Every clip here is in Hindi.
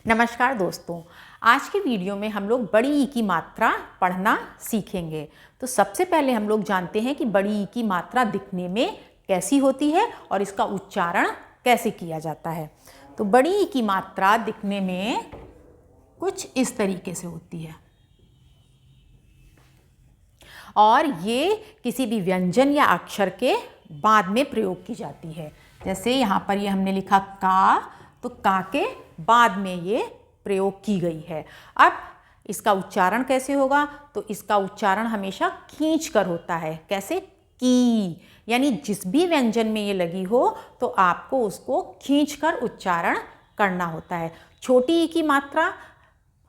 नमस्कार दोस्तों, आज के वीडियो में हम लोग बड़ी ई की मात्रा पढ़ना सीखेंगे। तो सबसे पहले हम लोग जानते हैं कि बड़ी ई की मात्रा दिखने में कैसी होती है और इसका उच्चारण कैसे किया जाता है। तो बड़ी ई की मात्रा दिखने में कुछ इस तरीके से होती है और ये किसी भी व्यंजन या अक्षर के बाद में प्रयोग की जाती है। जैसे यहाँ पर ये हमने लिखा का, तो का के बाद में ये प्रयोग की गई है। अब इसका उच्चारण कैसे होगा? तो इसका उच्चारण हमेशा खींच कर होता है। कैसे? की, यानी जिस भी व्यंजन में ये लगी हो तो आपको उसको खींच कर उच्चारण करना होता है। छोटी ई की मात्रा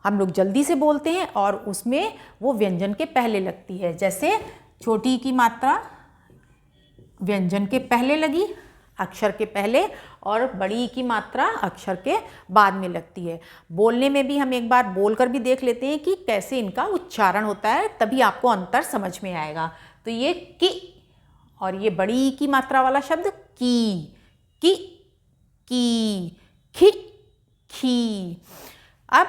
हम लोग जल्दी से बोलते हैं और उसमें वो व्यंजन के पहले लगती है। जैसे छोटी ई की मात्रा व्यंजन के पहले लगी, अक्षर के पहले, और बड़ी ई की मात्रा अक्षर के बाद में लगती है। बोलने में भी हम एक बार बोलकर भी देख लेते हैं कि कैसे इनका उच्चारण होता है, तभी आपको अंतर समझ में आएगा। तो ये की और ये बड़ी ई की मात्रा वाला शब्द की, खी, खी। अब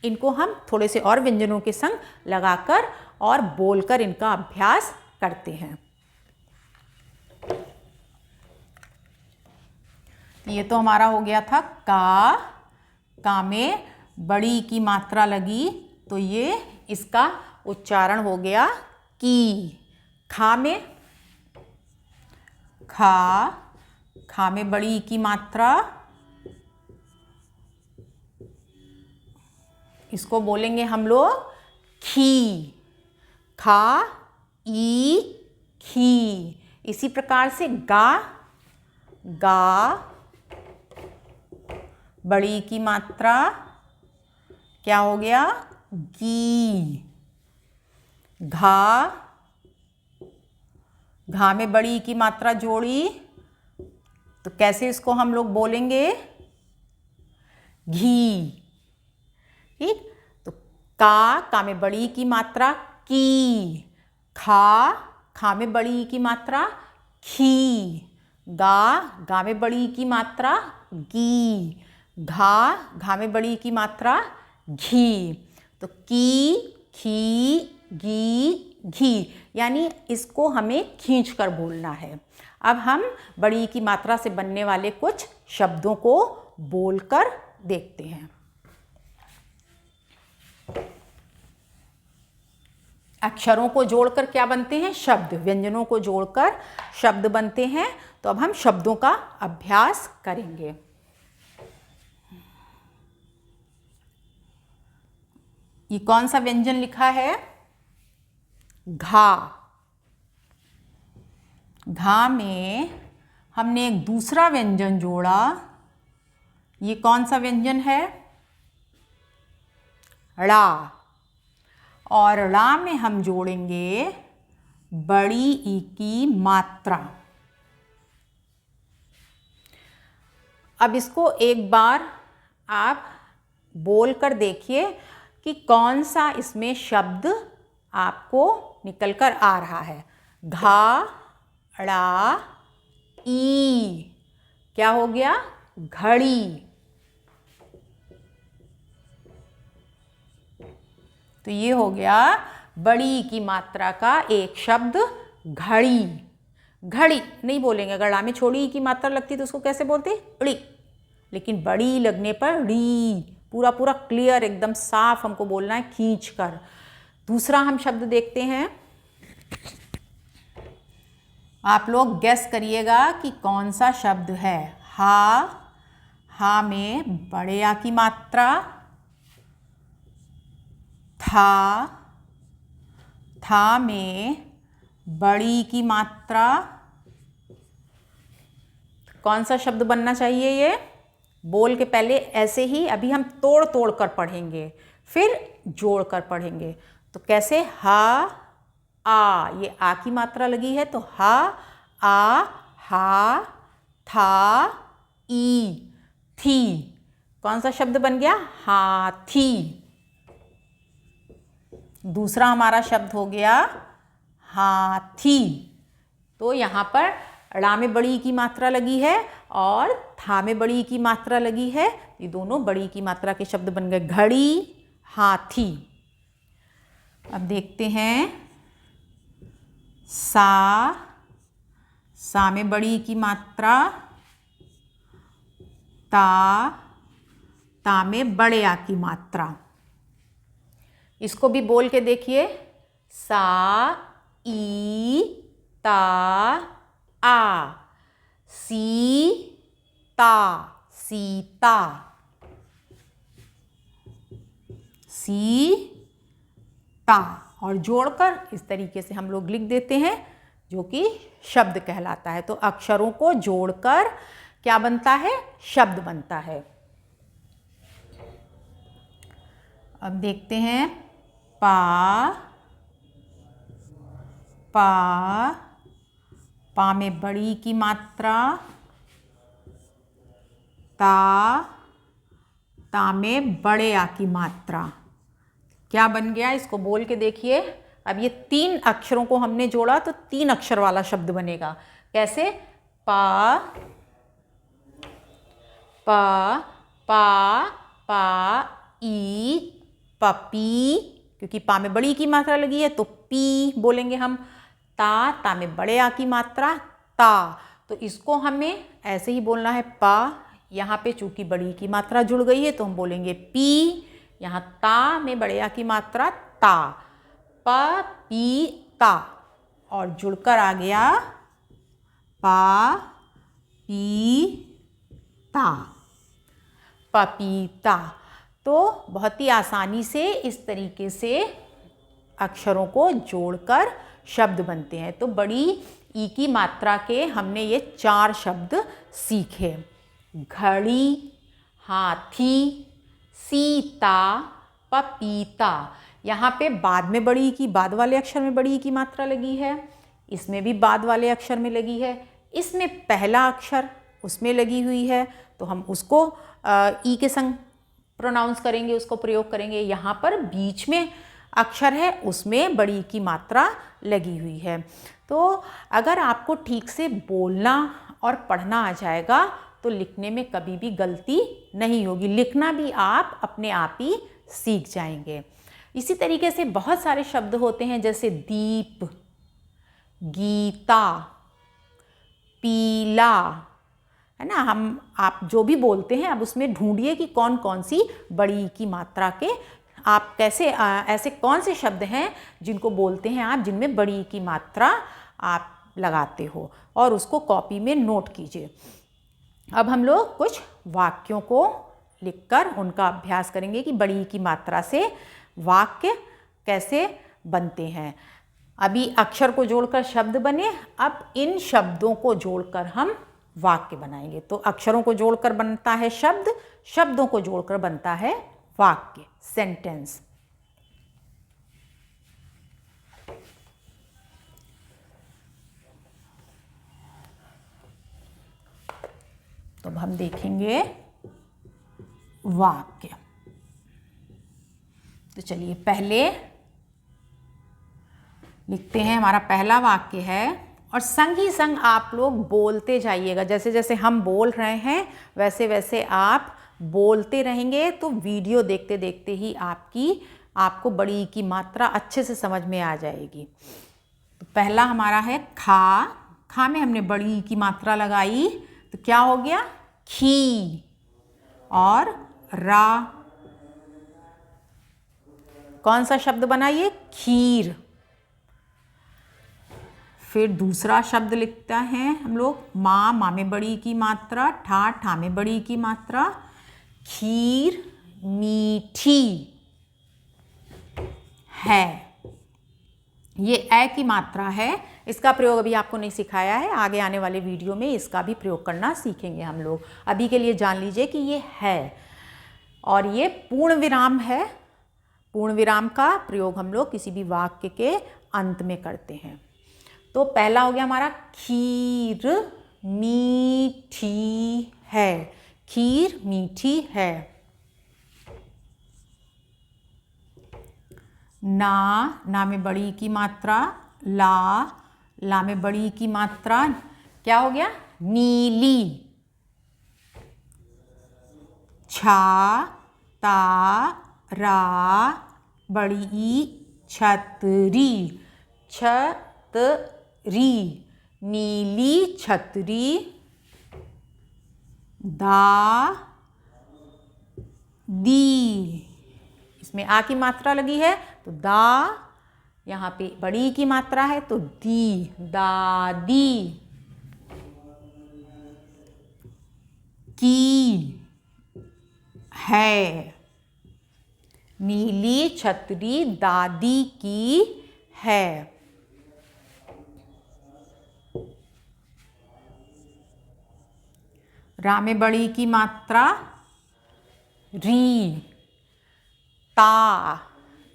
इनको हम थोड़े से और व्यंजनों के संग लगाकर और बोलकर इनका अभ्यास करते हैं। ये तो हमारा हो गया था का में बड़ी ई की मात्रा लगी तो ये इसका उच्चारण हो गया की। खा में खा में बड़ी ई की मात्रा, इसको बोलेंगे हम लोग खी। खा ई खी। इसी प्रकार से गा बड़ी ई की मात्रा क्या हो गया? गी। घा में बड़ी ई की मात्रा जोड़ी तो कैसे इसको हम लोग बोलेंगे? घी। ठीक। तो का में बड़ी ई की मात्रा की। खा में बड़ी ई की मात्रा खी। गा में बड़ी ई की मात्रा गी। घा में बड़ी ई की मात्रा घी। तो की, खी, गी, घी, यानी इसको हमें खींच कर बोलना है। अब हम बड़ी ई की मात्रा से बनने वाले कुछ शब्दों को बोलकर देखते हैं। अक्षरों को जोड़कर क्या बनते हैं? शब्द। व्यंजनों को जोड़कर शब्द बनते हैं। तो अब हम शब्दों का अभ्यास करेंगे। ये कौन सा व्यंजन लिखा है? घा में हमने एक दूसरा व्यंजन जोड़ा। ये कौन सा व्यंजन है? ड़ा। और ड़ा में हम जोड़ेंगे बड़ी ई की मात्रा। अब इसको एक बार आप बोलकर देखिए कि कौन सा इसमें शब्द आपको निकल कर आ रहा है। घा, ड़ा, ई, क्या हो गया? घड़ी। तो ये हो गया बड़ी ई की मात्रा का एक शब्द घड़ी। घड़ी नहीं बोलेंगे। अगर ड़ा में छोटी ई की मात्रा लगती तो उसको कैसे बोलते? ड़ी। लेकिन बड़ी ई लगने पर ड़ी। पूरा क्लियर, एकदम साफ हमको बोलना है, खींच कर। दूसरा हम शब्द देखते हैं। आप लोग गेस करिएगा कि कौन सा शब्द है। हा में बड़े आ की मात्रा। था में बड़ी की मात्रा। कौन सा शब्द बनना चाहिए? ये बोल के पहले ऐसे ही अभी हम तोड़ कर पढ़ेंगे, फिर जोड़ कर पढ़ेंगे। तो कैसे? आ, ये आ की मात्रा लगी है तो हा, था, ई, थी। कौन सा शब्द बन गया? हाथी। दूसरा हमारा शब्द हो गया हाथी। तो यहाँ पर ड़ा में बड़ी ई की मात्रा लगी है और था में बड़ी ई की मात्रा लगी है। ये दोनों बड़ी ई की मात्रा के शब्द बन गए। घड़ी, हाथी। अब देखते हैं सा में बड़ी ई की मात्रा, ता में बड़े आ की मात्रा। इसको भी बोल के देखिए। सा, ई, ता, आ। सीता, सीता, सीता। और जोड़कर इस तरीके से हम लोग लिख देते हैं, जो कि शब्द कहलाता है। तो अक्षरों को जोड़कर क्या बनता है? शब्द बनता है। अब देखते हैं पा में बड़ी की मात्रा, ता में बड़े आ की मात्रा। क्या बन गया? इसको बोल के देखिए। अब ये 3 अक्षरों को हमने जोड़ा तो 3 अक्षर वाला शब्द बनेगा। कैसे? ई, पपी, क्योंकि पा में बड़ी की मात्रा लगी है तो पी बोलेंगे हम। ता में बड़े आ की मात्रा, ता। तो इसको हमें ऐसे ही बोलना है पा। यहाँ पे चूंकि बड़ी की मात्रा जुड़ गई है तो हम बोलेंगे पी। यहाँ ता में बड़े आ की मात्रा, ता। पपीता। और जुड़कर आ गया पपीता। तो बहुत ही आसानी से इस तरीके से अक्षरों को जोड़कर शब्द बनते हैं। तो बड़ी ई की मात्रा के हमने ये 4 शब्द सीखे। घड़ी, हाथी, सीता, पपीता। यहाँ पे बाद में बड़ी ई की, बाद वाले अक्षर में बड़ी ई की मात्रा लगी है। इसमें भी बाद वाले अक्षर में लगी है। इसमें पहला अक्षर उसमें लगी हुई है तो हम उसको ई के संग प्रोनाउंस करेंगे, उसको प्रयोग करेंगे। यहाँ पर बीच में अक्षर है, उसमें बड़ी की मात्रा लगी हुई है। तो अगर आपको ठीक से बोलना और पढ़ना आ जाएगा तो लिखने में कभी भी गलती नहीं होगी। लिखना भी आप अपने आप ही सीख जाएंगे। इसी तरीके से बहुत सारे शब्द होते हैं, जैसे दीप, गीता, पीला, है ना। आप जो भी बोलते हैं अब उसमें ढूंढिए कि कौन कौन सी बड़ी की मात्रा के आप कैसे ऐसे कौन से शब्द हैं जिनको बोलते हैं आप, जिनमें बड़ी की मात्रा आप लगाते हो, और उसको कॉपी में नोट कीजिए। अब हम लोग कुछ वाक्यों को लिखकर उनका अभ्यास करेंगे कि बड़ी की मात्रा से वाक्य कैसे बनते हैं। अभी अक्षर को जोड़कर शब्द बने, अब इन शब्दों को जोड़कर हम वाक्य बनाएंगे। तो अक्षरों को जोड़कर बनता है शब्द, शब्दों को जोड़कर बनता है वाक्य, सेंटेंस। तो अब हम देखेंगे वाक्य। तो चलिए पहले लिखते हैं। हमारा पहला वाक्य है, और संग ही संग आप लोग बोलते जाइएगा। जैसे जैसे हम बोल रहे हैं वैसे वैसे आप बोलते रहेंगे, तो वीडियो देखते देखते ही आपको बड़ी की मात्रा अच्छे से समझ में आ जाएगी। तो पहला हमारा है खा। खा में हमने बड़ी की मात्रा लगाई तो क्या हो गया? खी। और रा, कौन सा शब्द बना ये? खीर। फिर दूसरा शब्द लिखता है हम लोग माँ। माँ में बड़ी की मात्रा, ठा। ठा में बड़ी की मात्रा, खीर मीठी है। ये ए की मात्रा है। इसका प्रयोग अभी आपको नहीं सिखाया है, आगे आने वाले वीडियो में इसका भी प्रयोग करना सीखेंगे हम लोग। अभी के लिए जान लीजिए कि ये है, और ये पूर्ण विराम है। पूर्ण विराम का प्रयोग हम लोग किसी भी वाक्य के अंत में करते हैं। तो पहला हो गया हमारा खीर मीठी है। खीर मीठी है। ना। ना में बड़ी की मात्रा, ला। ला में बड़ी की मात्रा क्या हो गया? नीली। छा ता रा बड़ी ई छतरी। छतरी, नीली छतरी। दा दी, इसमें आ की मात्रा लगी है तो दा, यहाँ पे बड़ी की मात्रा है तो दी, दादी। की है, नीली छतरी दादी की है। रा में बड़ी की मात्रा री। ता,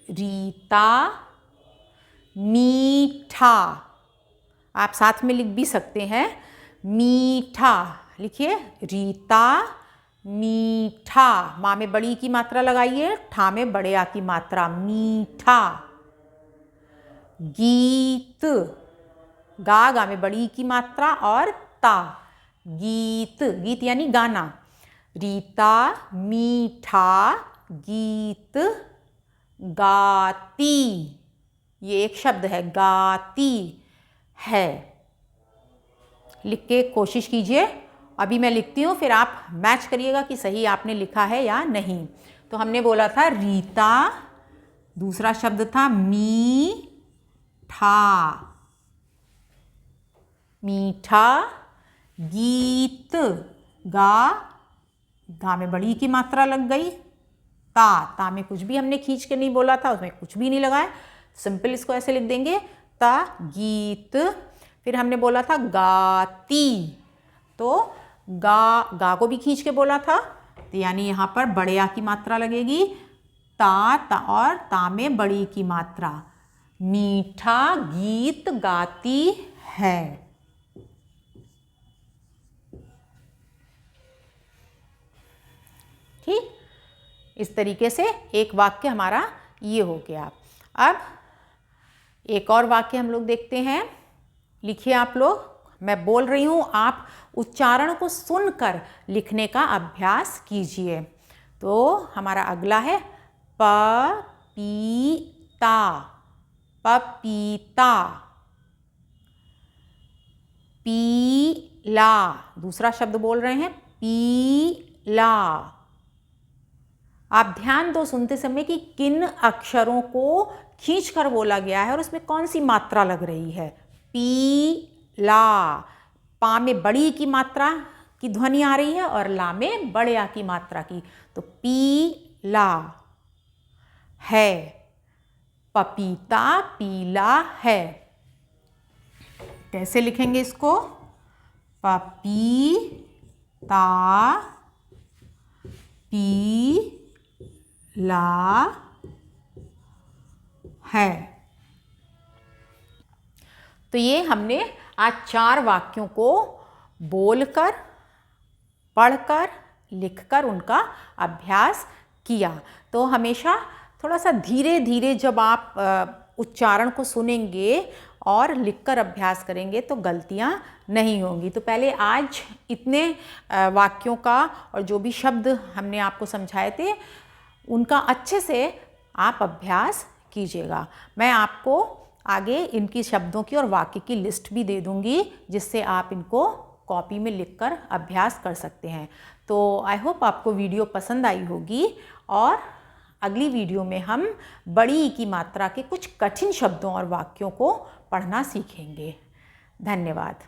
रीता। मीठा, आप साथ में लिख भी सकते हैं, मीठा लिखिए। रीता मीठा, माँ में बड़ी की मात्रा लगाइए, ठा में बड़े आ की मात्रा, मीठा। गीत, गा में बड़ी की मात्रा और ता, गीत। गीत यानी गाना। रीता मीठा गीत गाती, ये एक शब्द है, गाती है। लिख के कोशिश कीजिए। अभी मैं लिखती हूँ, फिर आप मैच करिएगा कि सही आपने लिखा है या नहीं। तो हमने बोला था रीता, दूसरा शब्द था मीठा। मीठा। गीत, गा में बड़ी की मात्रा लग गई। ता में कुछ भी हमने खींच के नहीं बोला था, उसमें कुछ भी नहीं लगाया, सिंपल इसको ऐसे लिख देंगे, ता गीत। फिर हमने बोला था गाती, तो गा को भी खींच के बोला था, तो यानी यहाँ पर बड़े आ की मात्रा लगेगी, ता और ता में बड़ी की मात्रा। मीठा गीत गाती है। ठीक, इस तरीके से एक वाक्य हमारा ये हो गया। अब एक और वाक्य हम लोग देखते हैं। लिखिए आप लोग, मैं बोल रही हूँ, आप उच्चारण को सुनकर लिखने का अभ्यास कीजिए। तो हमारा अगला है पपीता। पपीता। पीला, दूसरा शब्द बोल रहे हैं, पीला। आप ध्यान दो सुनते समय कि किन अक्षरों को खींचकर बोला गया है और उसमें कौन सी मात्रा लग रही है। पीला, पा में बड़ी की मात्रा की ध्वनि आ रही है और ला में बड़े आ की मात्रा की, तो पीला है। पपीता पीला है। कैसे लिखेंगे इसको? पपीता पीला है। तो ये हमने आज 4 वाक्यों को बोलकर, पढ़कर, लिखकर उनका अभ्यास किया। तो हमेशा थोड़ा सा धीरे धीरे जब आप उच्चारण को सुनेंगे और लिखकर अभ्यास करेंगे तो गलतियाँ नहीं होंगी। तो पहले आज इतने वाक्यों का और जो भी शब्द हमने आपको समझाए थे उनका अच्छे से आप अभ्यास कीजिएगा। मैं आपको आगे इनकी शब्दों की और वाक्य की लिस्ट भी दे दूँगी जिससे आप इनको कॉपी में लिखकर अभ्यास कर सकते हैं। तो आई होप आपको वीडियो पसंद आई होगी और अगली वीडियो में हम बड़ी ई की मात्रा के कुछ कठिन शब्दों और वाक्यों को पढ़ना सीखेंगे। धन्यवाद।